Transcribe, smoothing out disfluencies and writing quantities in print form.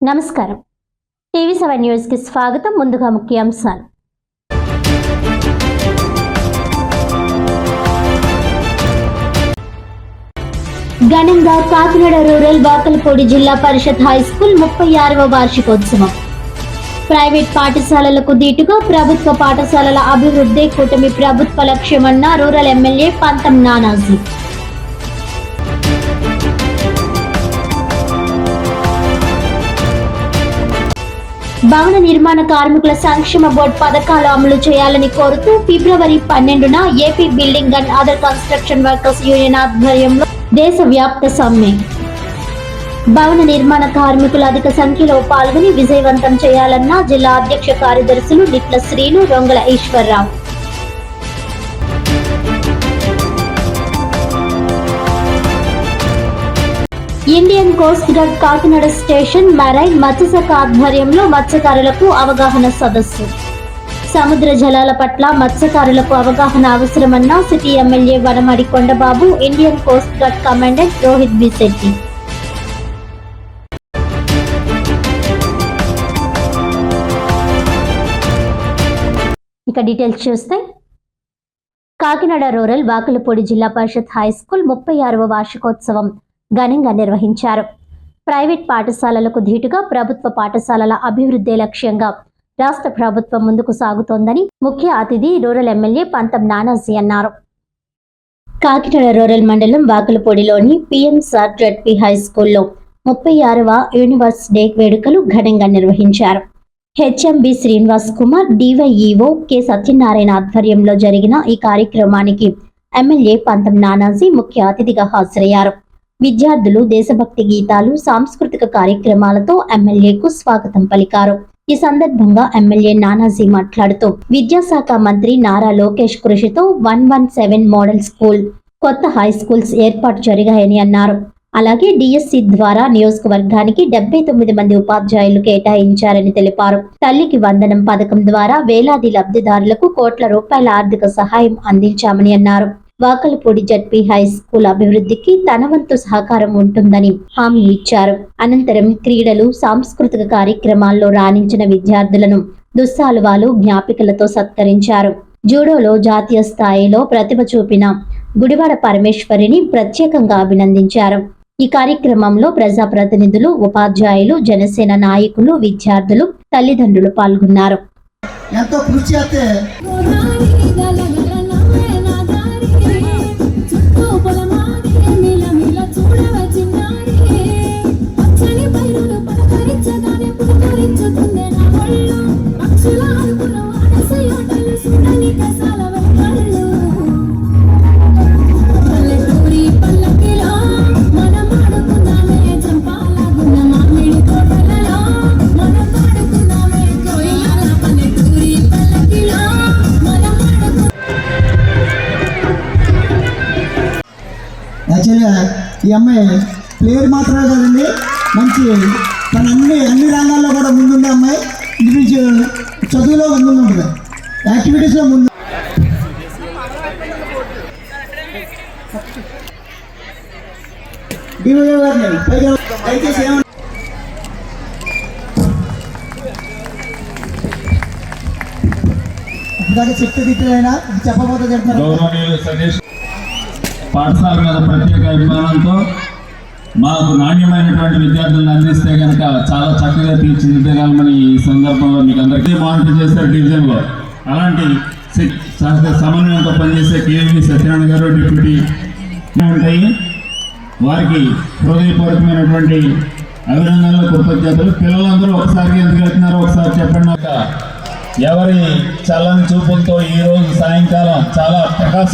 నమస్కారం. టీవీ7 న్యూస్ కి స్వాగతం. ముందుగా ముఖ్యాంశాలు. ఘనంగా కాకినాడ రూరల్ వాకలపూడి జిల్లా పరిషత్ హై స్కూల్ 36వ వార్షికోత్సవం. ప్రైవేట్ పాఠశాలలకు దీటుగా ప్రభుత్వ పాఠశాలల అభివృద్ధి కూటమి ప్రభుత్వ లక్ష్యమన్న రూరల్ ఎమ్మెల్యే పంతం నానాజీ. భవన నిర్మాణ కార్మికుల సంక్షేమ బోర్డు పథకాలు అమలు చేయాలని కోరుతూ ఫిబ్రవరి 12న AP building and other construction workers union ఆధ్వర్యంలో దేశవ్యాప్త సమ్మె. భవన నిర్మాణ కార్మికులు అధిక సంఖ్యలో పాల్గొని విజయవంతం చేయాలన్న జిల్లా అధ్యక్ష కార్యదర్శులు Nitla Srinu, Rongala Eswararao. Indian Coast Guard Kakinada station marine మత్స్యశాఖ ఆధ్వర్యంలో మత్స్యకారులకు అవగాహన సదస్సు. సముద్ర జలాల పట్ల మత్స్యకారులకు అవగాహన అవసరమన్న city MLA Vanamadi Kondababu, Indian Coast Guard commandant Rohit B Shetty. ఇక డీటెయిల్స్ చూస్తే, కాకినాడ రూరల్ వాకలపూడి జిల్లా పరిషత్ హై స్కూల్ 36వ వార్షికోత్సవం ఘనంగా నిర్వహించారు. ప్రైవేట్ పాఠశాలలకు ధీటుగా ప్రభుత్వ పాఠశాలల అభివృద్ధి లక్ష్యంగా రాష్ట్ర ప్రభుత్వం ముందుకు సాగుతోందని ముఖ్య అతిథి రూరల్ ఎమ్మెల్యే పంతం నానాజీ అన్నారు. కాకినాడ రూరల్ మండలం వాకలపూడిలోని పిఎంసార్ జెడ్పీ హై స్కూల్లో 36వ యూనివర్స్ డే వేడుకలు ఘనంగా నిర్వహించారు. HMB Srinivas Kumar, DyEO K Satyanarayana ఆధ్వర్యంలో జరిగిన ఈ కార్యక్రమానికి ఎమ్మెల్యే పంతం నానాజీ ముఖ్య అతిథిగా హాజరయ్యారు. విద్యార్థులు దేశభక్తి గీతాలు, సాంస్కృతిక కార్యక్రమాలతో ఎమ్మెల్యేకు స్వాగతం పలికారు. ఈ సందర్భంగా ఎమ్మెల్యే నానాజీ మాట్లాడుతూ, విద్యాశాఖ మంత్రి నారా లోకేష్ కృషితో 117 మోడల్ స్కూల్, కొత్త హై స్కూల్స్ ఏర్పాటు జరిగాయని అన్నారు. అలాగే డిఎస్సి ద్వారా నియోజకవర్గానికి 79 మంది ఉపాధ్యాయులు కేటాయించారని తెలిపారు. తల్లికి వందనం పథకం ద్వారా వేలాది లబ్ధిదారులకు కోట్ల రూపాయల ఆర్థిక సహాయం అందించామని అన్నారు. వాకలపూడి జెడ్పీ హై స్కూల్ అభివృద్ధికి తన వంతు సహకారం ఉంటుందని హామీ ఇచ్చారు. అనంతరం క్రీడలు, సాంస్కృతిక కార్యక్రమాల్లో రాణించిన విద్యార్థులను దుస్సాలువాలు, జ్ఞాపికలతో సత్కరించారు. జూడోలో జాతీయ స్థాయిలో ప్రతిభ చూపిన గుడివాడ పరమేశ్వరిని ప్రత్యేకంగా అభినందించారు. ఈ కార్యక్రమంలో ప్రజాప్రతినిధులు, ఉపాధ్యాయులు, జనసేన నాయకులు, విద్యార్థులు, తల్లిదండ్రులు పాల్గొన్నారు. ఎంతో కృషి చేస్తే యాక్చువల్గా ఈ అమ్మాయి ప్లేయర్ మాత్రమే కదండి, మంచి తన అన్ని రంగాల్లో కూడా ముందుండే అమ్మాయి. ఇండివిజువల్ చదువులో ముందుంటుంది, యాక్టివిటీస్లో ముందు. చెప్తే తిట్టైనా చెప్పబోతే చెప్తారు. పాఠశాల మీద ప్రత్యేక అభిమానంతో మాకు నాణ్యమైనటువంటి విద్యార్థులను అందిస్తే కనుక చాలా చక్కగా తీర్చిదిద్దగలమని ఈ సందర్భంలో మీకు అందరికీ మానిటర్ చేస్తారు డివిజన్లో. అలాంటి సమన్వయంతో పనిచేసే కేవీ సత్యనారాయణ గారు, డిప్యూటీ ఉంటాయి. వారికి హృదయపూర్వకమైనటువంటి అభినందనలు, కృతజ్ఞతలు. పిల్లలందరూ ఒకసారి ఎందుకు వెళ్తున్నారో ఒకసారి చెప్పండి. ఎవరి చల్లని చూపులతో ఈరోజు సాయంకాలం చాలా ప్రకాశం